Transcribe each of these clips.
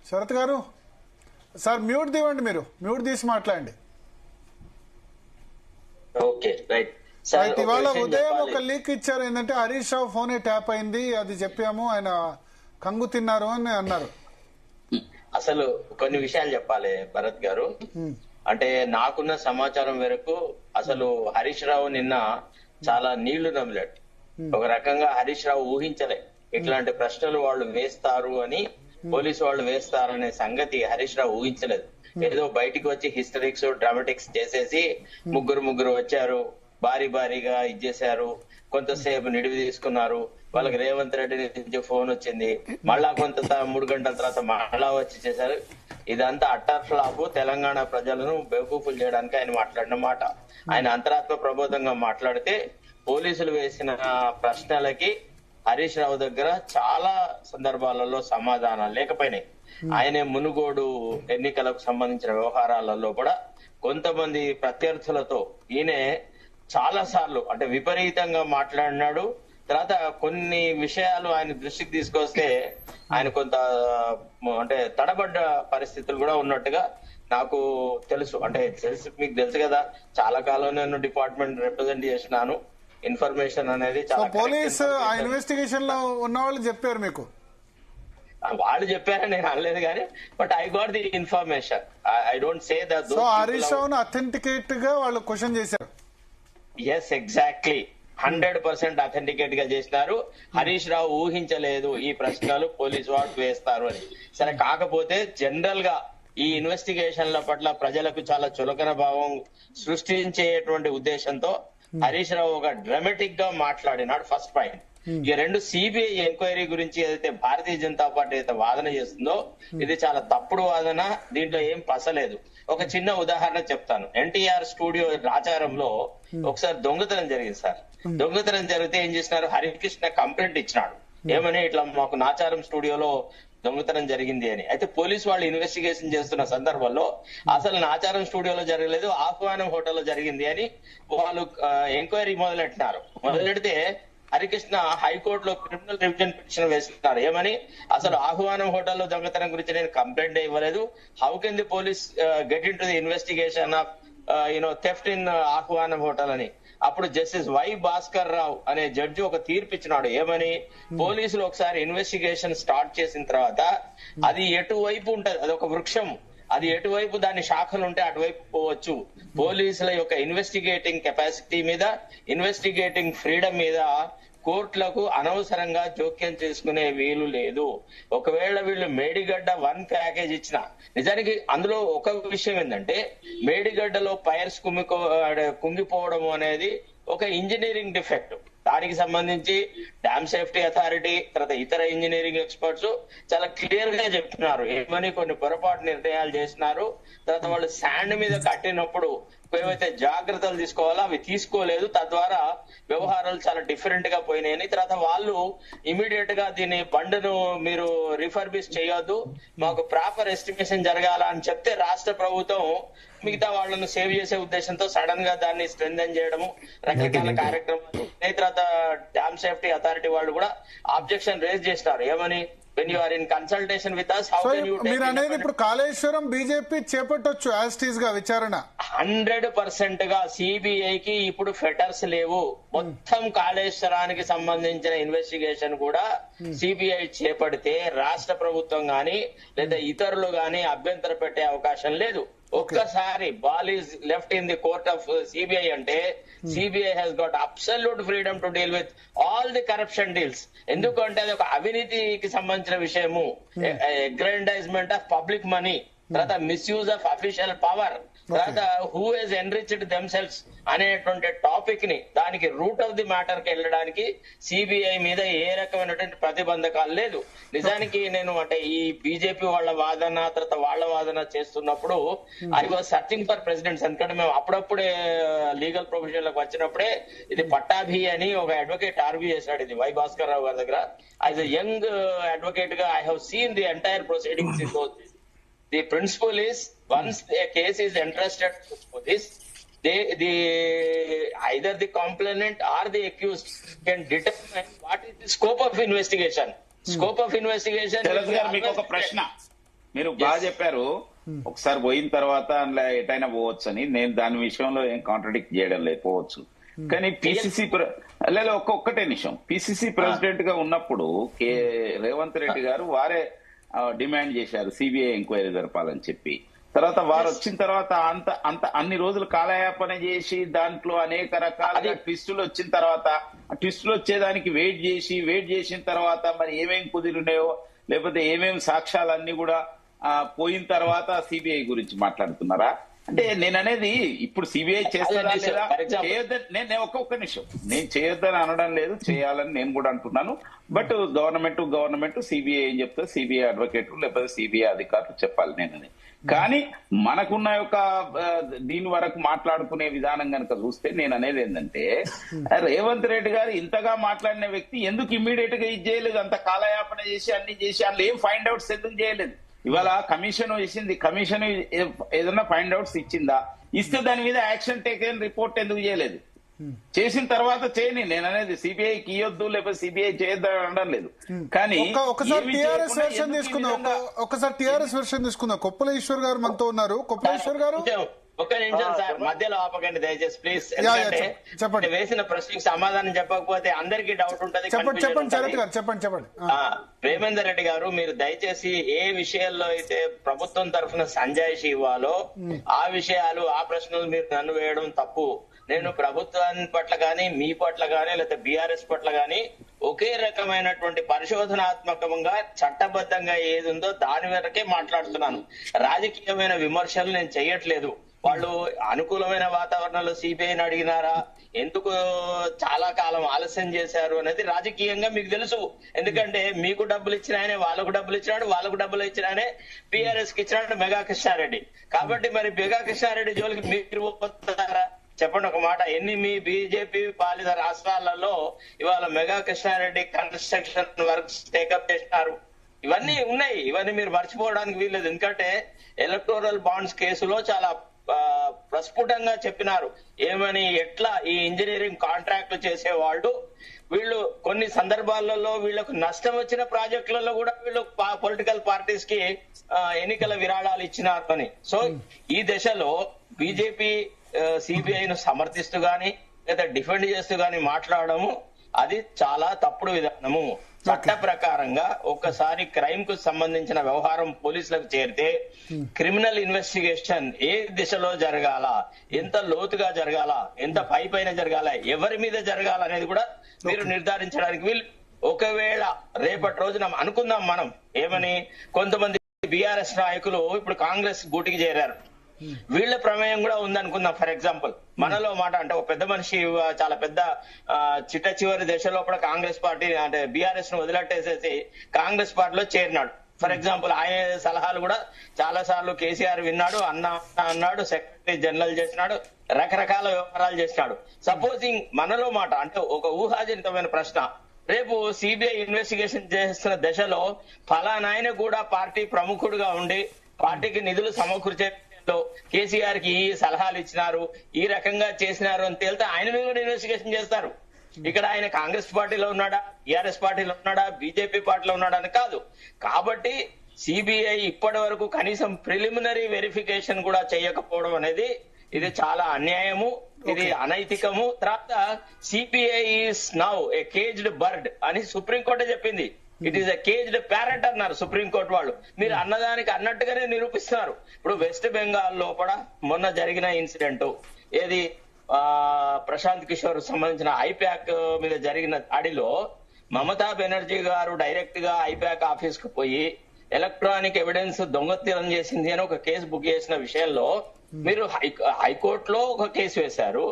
శరత్ గారు sir mute దివ్వండి, మీరు mute తీసి మాట్లాడండి. Okay right. ఇవాళ ఉదయం ఒక లీక్ ఇచ్చారు, ఏంటంటే హరీష్ రావు ఫోనే ట్యాప్ అయింది, అది చెప్పాము, ఆయన కంగు తిన్నారు అని అన్నారు. అసలు కొన్ని విషయాలు చెప్పాలి భరత్ గారు. అంటే నాకున్న సమాచారం మేరకు అసలు హరీష్ రావు నిన్న చాలా నీళ్లు నమిలాడు. ఒక రకంగా హరీష్ రావు ఊహించలే ఇట్లాంటి ప్రశ్నలు వాళ్ళు వేస్తారు అని, పోలీసు వాళ్ళు వేస్తారనే సంగతి హరీష్ రావు ఊహించలేదు. ఏదో బయటికి వచ్చి హిస్టరిక్స్ డ్రామాటిక్స్ చేసేసి ముగ్గురు వచ్చారు, భారీగా ఇచ్చేశారు, కొంతసేపు నిడివి తీసుకున్నారు. వాళ్ళకి రేవంత్ రెడ్డి నుంచి ఫోన్ వచ్చింది, మళ్ళా 3 గంటల తర్వాత మళ్ళా వచ్చి చేశారు. ఇదంతా అట్టర్ ఫ్లాప్. తెలంగాణ ప్రజలను బేవకూఫులు చేయడానికి ఆయన మాట్లాడిన మాట. ఆయన అంతరాత్మ ప్రబోధంగా మాట్లాడితే పోలీసులు వేసిన ప్రశ్నలకి హరీష్ రావు దగ్గర చాలా సందర్భాలలో సమాధానాలు లేకపోయినాయి. ఆయనే మునుగోడు ఎన్నికలకు సంబంధించిన వ్యవహారాలలో కూడా కొంతమంది ప్రత్యర్థులతో ఈయనే చాలా సార్లు అంటే విపరీతంగా మాట్లాడినాడు. తర్వాత కొన్ని విషయాలు ఆయన దృష్టికి తీసుకొస్తే ఆయన కొంత అంటే తడబడ్డ పరిస్థితులు కూడా ఉన్నట్టుగా నాకు తెలుసు. అంటే మీకు తెలుసు కదా, చాలా కాలం నేను డిపార్ట్మెంట్ రిప్రజెంట్ చేసినాను. ఇన్ఫర్మేషన్ అనేది చాలా పోలీస్ ఆ ఇన్వెస్టిగేషన్ లో ఉన్న వాళ్ళు చెప్పారు మీకు? వాళ్ళు చెప్పారని నేను అనలేదు కానీ, but I got the information. I don't say that. So Harish రావును అథెంటికేట్ గా వాళ్ళు క్వశ్చన్ చేశారు. ఎస్, ఎగ్జాక్ట్లీ 100% అథెంటికేట్ గా చేసినారు. హరీష్ రావు ఊహించలేదు ఈ ప్రశ్నలు పోలీసు వాళ్ళు వేస్తారు అని. సరే, కాకపోతే జనరల్ గా ఈ ఇన్వెస్టిగేషన్ల పట్ల ప్రజలకు చాలా చులకన భావం సృష్టించేటువంటి ఉద్దేశంతో హరీష్ రావు ఒక డ్రామాటిక్ గా మాట్లాడినాడు. First point. ఈ రెండు సిబిఐ ఎంక్వైరీ గురించి ఏదైతే భారతీయ జనతా పార్టీ అయితే వాదన చేస్తుందో ఇది చాలా తప్పుడు వాదన, దీంట్లో ఏం పసలేదు. ఒక చిన్న ఉదాహరణ చెప్తాను. ఎన్టీఆర్ స్టూడియో రాచారంలో ఒకసారి దొంగతనం జరిగింది సార్. దొంగతనం జరిగితే ఏం చేసినారు, హరికృష్ణ కంప్లైంట్ ఇచ్చినాడు. ఏమని, ఇట్లా మాకు నాచారం స్టూడియోలో దొంగతనం జరిగింది అని. అయితే పోలీసు వాళ్ళు ఇన్వెస్టిగేషన్ చేస్తున్న సందర్భంలో అసలు నాచారం స్టూడియోలో జరగలేదు, ఆహ్వానం హోటల్లో జరిగింది అని వాళ్ళు ఎంక్వైరీ మొదలెట్టినారు. మొదలెడితే హరికృష్ణ హైకోర్టులో క్రిమినల్ రివిజన్ పిటిషన్ వేస్తున్నారు. ఏమని, అసలు ఆహ్వానం హోటల్లో దొంగతనం గురించి నేను కంప్లైంట్ ఇవ్వలేదు, how can the police get in to the investigation of theft in ఆహ్వానం హోటల్ అని. అప్పుడు జస్టిస్ వై భాస్కర్ రావు అనే జడ్జి ఒక తీర్పు ఇచ్చినాడు. ఏమని, పోలీసులు ఒకసారి ఇన్వెస్టిగేషన్ స్టార్ట్ చేసిన తర్వాత అది ఎటువైపు ఉంటది, అది ఒక వృక్షం, అది ఎటువైపు దాని శాఖలు ఉంటే అటువైపు పోవచ్చు. పోలీసుల యొక్క ఇన్వెస్టిగేటింగ్ కెపాసిటీ మీద, ఇన్వెస్టిగేటింగ్ ఫ్రీడమ్ మీద కోర్టులకు అనవసరంగా జోక్యం చేసుకునే వీలు లేదు. ఒకవేళ వీళ్ళు మేడిగడ్డ 1 ప్యాకేజ్ ఇచ్చిన, నిజానికి అందులో ఒక విషయం ఏంటంటే మేడిగడ్డలో పైర్స్ కుంగిపోవడం అనేది ఒక ఇంజనీరింగ్ డిఫెక్ట్. దానికి సంబంధించి డ్యామ్ సేఫ్టీ అథారిటీ తర్వాత ఇతర ఇంజనీరింగ్ ఎక్స్పర్ట్స్ చాలా క్లియర్ గా చెప్తున్నారు ఏమని, కొన్ని పొరపాటు నిర్ణయాలు చేసినారు. తర్వాత వాళ్ళు శాండ్ మీద కట్టినప్పుడు ఏవైతే జాగ్రత్తలు తీసుకోవాలో అవి తీసుకోలేదు, తద్వారా వ్యవహారాలు చాలా డిఫరెంట్ గా పోయినాయని. తర్వాత వాళ్ళు ఇమీడియట్ గా దీని బండ్ను మీరు రిఫర్బిష్ చేయొద్దు, మాకు ప్రాపర్ ఎస్టిమేషన్ జరగాల అని చెప్తే రాష్ట్ర ప్రభుత్వం మిగతా వాళ్ళను సేవ్ చేసే ఉద్దేశంతో సడన్ గా దాన్ని స్ట్రెంథెన్ చేయడము, రకరకాల కార్యక్రమాలు. తర్వాత డ్యామ్ సేఫ్టీ అథారిటీ వాళ్ళు కూడా ఆబ్జెక్షన్ రేజ్ చేస్తారు. ఏమని, when you are in consultation with us, how can you take మీరు అనేది ఇప్పుడు కాళేశ్వరం బీజేపీ చేపట్టొచ్చు యాజ్ టీజ్ గా విచారణ? 100% గా సిబిఐకి ఇప్పుడు ఫెటర్స్ లేవు. మొత్తం కాళేశ్వరానికి సంబంధించిన ఇన్వెస్టిగేషన్ కూడా సిబిఐ చేపడితే రాష్ట్ర ప్రభుత్వం గాని లేదా ఇతరులు గాని అభ్యంతర పెట్టే అవకాశం లేదు. ఒక్కసారి ball is left in the court of CBI అంటే CBI has got absolute freedom to deal with all the corruption deals. ఎందుకంటే అది ఒక అవినీతికి సంబంధించిన విషయము, అగ్రాండైజ్మెంట్ ఆఫ్ పబ్లిక్ మనీ, తర్వాత మిస్యూజ్ ఆఫ్ అఫీషియల్ పవర్, తర్వాత హూ హెస్ ఎన్రిచ్డ్ దెమ్సెల్వ్స్ అనేటువంటి టాపిక్ ని దానికి రూట్ ఆఫ్ ది మ్యాటర్ కి వెళ్ళడానికి సిబిఐ మీద ఏ రకమైనటువంటి ప్రతిబంధకాలు లేదు. నిజానికి నేను అంటే ఈ బీజేపీ వాళ్ళ వాదన తర్వాత వాళ్ళ వాదన చేస్తున్నప్పుడు I was searching for precedents. ఎందుకంటే మేము అప్పుడప్పుడే లీగల్ ప్రొఫెషన్ లకు వచ్చినప్పుడే ఇది పట్టాభి అని ఒక అడ్వకేట్ ఆర్గ్యూ చేశాడు ఇది వై భాస్కర్ రావు గారి దగ్గర. యాజ్ ఎ యంగ్ అడ్వకేట్ గా I have seen the entire proceedings in those. The principle is once a case is entrusted to police, either the complainant or the accused can determine what is the scope of investigation. Scope of investigation. మీకు ఒక ప్రశ్న, మీరు బాగా చెప్పారు. ఒకసారి పోయిన తర్వాత అందులో ఎటైనా పోవచ్చు అని. నేను దాని విషయంలో ఏం కాంట్రడిక్ట్ చేయడం లేకపోవచ్చు. కానీ పిసిసి లేదా ఒక్కటే నిమిషం, పిసిసి ప్రెసిడెంట్ గా ఉన్నప్పుడు రేవంత్ రెడ్డి గారు వారే డిమాండ్ చేశారు సిబిఐ ఎంక్వైరీ జరపాలని చెప్పి. తర్వాత వారు వచ్చిన తర్వాత అన్ని రోజులు కాలయాపన చేసి దాంట్లో అనేక రకాల ట్విస్టులు వచ్చిన తర్వాత ఆ ట్విస్టులు వచ్చేదానికి వెయిట్ చేసిన తర్వాత మరి ఏమేమి కుదిరినాయో లేకపోతే ఏమేమి సాక్ష్యాలన్నీ కూడా పోయిన తర్వాత సిబిఐ గురించి మాట్లాడుతున్నారా? అంటే నేను అనేది ఇప్పుడు సిబిఐ చేస్తారా లేదా చేయొద్దని నేను ఒక్కొక్క నిమిషం, నేను చేయొద్దని అనడం లేదు, చేయాలని నేను కూడా అంటున్నాను. బట్ గవర్నమెంట్ సిబిఐ ఏం చెప్తే సిబిఐ అడ్వకేట్లు లేకపోతే సిబిఐ అధికారులు చెప్పాలి నేనని. కానీ మనకున్న యొక్క దీని వరకు మాట్లాడుకునే విధానం కనుక చూస్తే నేను అనేది ఏంటంటే రేవంత్ రెడ్డి గారు ఇంతగా మాట్లాడిన వ్యక్తి ఎందుకు ఇమ్మీడియట్ గా ఇది చేయలేదు? అంత కాలయాపన చేసి అన్ని చేసి అందులో ఏం ఫైండ్ అవుట్స్ ఎందుకు చేయలేదు? ఇవాళ కమిషన్ ఇచ్చింది, కమిషన్ ఏదన్నా ఫైండ్ అవుట్స్ ఇచ్చిందా? ఇస్తే దాని మీద యాక్షన్ టేకెన్ రిపోర్ట్ ఎందుకు చేయలేదు? చేసిన తర్వాత చేయని నేను అనేది సిబిఐకి ఇవ్వద్దు లేకపోతే సిబిఐ చేయొద్దని అనడం లేదు. కానీ ఒకసారి టీఆర్ఎస్ వెర్షన్ తీసుకుందాం. కొప్పుల ఈశ్వర్ గారు మనతో ఉన్నారు. కొప్పుల ఈశ్వర్ గారు ఒక్క నిమిషం సార్, మధ్యలో ఆపకండి దయచేసి ప్లీజ్. ఎందుకంటే వేసిన ప్రశ్నకి సమాధానం చెప్పకపోతే అందరికీ డౌట్ ఉంటుంది. ప్రేమేందర్ రెడ్డి గారు, మీరు దయచేసి ఏ విషయాల్లో అయితే ప్రభుత్వం తరఫున సంజాయిషి ఇవ్వాలో ఆ విషయాలు ఆ ప్రశ్నలు మీరు నన్ను వేయడం తప్పు. నేను ప్రభుత్వాన్ని పట్ల గానీ మీ పట్ల గానీ లేకపోతే బీఆర్ఎస్ పట్ల గానీ ఒకే రకమైనటువంటి పరిశోధనాత్మకంగా చట్టబద్ధంగా ఏది ఉందో దాని వరకే మాట్లాడుతున్నాను. రాజకీయమైన విమర్శలు నేను చేయట్లేదు. వాళ్ళు అనుకూలమైన వాతావరణంలో సిబిఐని అడిగినారా, ఎందుకు చాలా కాలం ఆలస్యం చేశారు అనేది రాజకీయంగా మీకు తెలుసు. ఎందుకంటే మీకు డబ్బులు ఇచ్చిన ఆయనే వాళ్ళకు డబ్బులు ఇచ్చినాడు, వాళ్ళకు డబ్బులు ఇచ్చిన ఆయనే బీఆర్ఎస్ కి ఇచ్చినాడు మెగా కృష్ణారెడ్డి. కాబట్టి మరి మెగా కృష్ణారెడ్డి జోలికి మీరు పోతారా? చెప్పండి ఒక మాట. ఎన్ని మీ బీజేపీ పాలిత రాష్ట్రాలలో ఇవాళ Megha Krishnareddy construction works take up చేసినారు? ఇవన్నీ ఉన్నాయి, ఇవన్నీ మీరు మర్చిపోవడానికి వీల్లేదు. ఎందుకంటే ఎలక్టోరల్ బాండ్స్ కేసులో చాలా ప్రస్ఫుటంగా చెప్పినారు ఏమని, ఎట్లా ఈ ఇంజనీరింగ్ కాంట్రాక్ట్లు చేసేవాళ్ళు వీళ్ళు కొన్ని సందర్భాలలో వీళ్ళకు నష్టం వచ్చిన ప్రాజెక్టులలో కూడా వీళ్ళు పొలిటికల్ పార్టీస్ కి ఎన్నికల విరాళాలు ఇచ్చినారు అని. సో ఈ దశలో బీజేపీ సిబిఐను సమర్థిస్తూ గాని లేదా డిఫెండ్ చేస్తూ గాని మాట్లాడము అది చాలా తప్పుడు విధానము. చట్ట ప్రకారంగా ఒక్కసారి క్రైమ్ కు సంబంధించిన వ్యవహారం పోలీసులకు చేరితే క్రిమినల్ ఇన్వెస్టిగేషన్ ఏ దిశలో జరగాల, ఎంత లోతుగా జరగాల, ఎంత పైన జరగాల, ఎవరి మీద జరగాల అనేది కూడా మీరు నిర్ధారించడానికి వీళ్ళు. ఒకవేళ రేపటి రోజున అనుకుందాం మనం ఏమని, కొంతమంది బీఆర్ఎస్ నాయకులు ఇప్పుడు కాంగ్రెస్ గూటికి చేరారు, వీళ్ళ ప్రమేయం కూడా ఉందనుకుందాం. ఫర్ ఎగ్జాంపుల్ మనలో మాట అంటే ఒక పెద్ద మనిషి చాలా పెద్ద చిట్ట చివరి దశలో కూడా కాంగ్రెస్ పార్టీ అంటే బీఆర్ఎస్ ను వదిలెట్టేసేసి కాంగ్రెస్ పార్టీలో చేరినాడు. ఫర్ ఎగ్జాంపుల్ ఆయన సలహాలు కూడా చాలా సార్లు కేసీఆర్ విన్నాడు, అన్నాడు, సెక్రటరీ జనరల్ చేసినాడు, రకరకాల వ్యవహారాలు చేసినాడు. సపోజింగ్ మనలో మాట అంటే ఒక ఊహాజనితమైన ప్రశ్న, రేపు సిబిఐ ఇన్వెస్టిగేషన్ చేస్తున్న దశలో ఫలానాయన కూడా పార్టీ ప్రముఖుడుగా ఉండి పార్టీకి నిధులు సమకూర్చే కేసీఆర్ కి ఈ సలహాలు ఇచ్చినారు, ఈ రకంగా చేసినారు అని తేలితే ఆయన మీద కూడా ఇన్వెస్టిగేషన్ చేస్తారు. ఇక్కడ ఆయన కాంగ్రెస్ పార్టీలో ఉన్నాడా, టీఆర్ఎస్ పార్టీలో ఉన్నాడా, బీజేపీ పార్టీలో ఉన్నాడా అని కాదు. కాబట్టి సిబిఐ ఇప్పటి వరకు కనీసం ప్రిలిమినరీ వెరిఫికేషన్ కూడా చేయకపోవడం అనేది ఇది చాలా అన్యాయము, ఇది అనైతికము. తర్వాత CBI is now A caged bird అని సుప్రీంకోర్టే చెప్పింది. It is a caged parrot అన్నారు సుప్రీంకోర్టు వాళ్ళు. మీరు అన్నదానికి అన్నట్టుగానే నిరూపిస్తున్నారు. ఇప్పుడు వెస్ట్ బెంగాల్ లోపల మొన్న జరిగిన ఇన్సిడెంట్ ఏది ప్రశాంత్ కిషోర్ సంబంధించిన ఐప్యాక్ మీద జరిగిన దాడిలో మమతా బెనర్జీ గారు డైరెక్ట్ గా ఐప్యాక్ ఆఫీస్ కు పోయి ఎలక్ట్రానిక్ ఎవిడెన్స్ దొంగతనం చేసింది అని ఒక కేసు బుక్ చేసిన విషయంలో మీరు హైకోర్టులో ఒక కేసు వేశారు,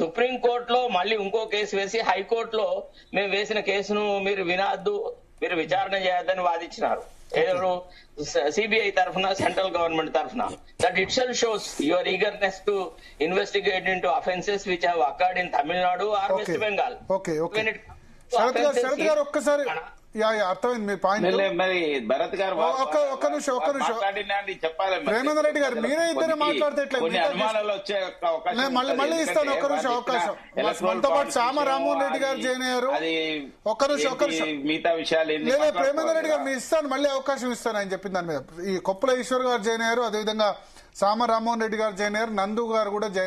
సుప్రీంకోర్టులో మళ్ళీ ఇంకో కేసు వేసి హైకోర్టులో మేము వేసిన కేసును మీరు వినద్దు, మీరు విచారణ చేయొద్దని వాదించినారు. ఎవరు? సిబిఐ తరఫున, సెంట్రల్ గవర్నమెంట్ తరఫున. That it self shows your eagerness to investigate into offences which have occurred in Tamil Nadu or west Bengal. Yeah అర్థమైంది మీ పాయింట్. మరి భరత్ గారు ఒక్క నిమిషం చెప్పాలి. ప్రేమేందర్ రెడ్డి గారు మీరే ఇద్దరే మాట్లాడితే ఎట్లా? అనుమానాలు వచ్చే అవకాశం మళ్ళీ ఇస్తాను ఒక్క నిమిషం అవకాశం. మనతో పాటు సామ రామ్మోహన్ రెడ్డి గారు జాయిన్ అయ్యారు. ఒక్క నిమిషం మిగతా విషయాలు లేదా ప్రేమేందర్ రెడ్డి గారు మీ ఇస్తాను, మళ్ళీ అవకాశం ఇస్తాను ఆయన చెప్పిన దాని మీద. ఈ కొప్పుల ఈశ్వర్ గారు జాయిన్ అయ్యారు, అదేవిధంగా సామ రామ్మోహన్ రెడ్డి గారు జాయిన్ అయ్యారు, నందు గారు కూడా జాయిన్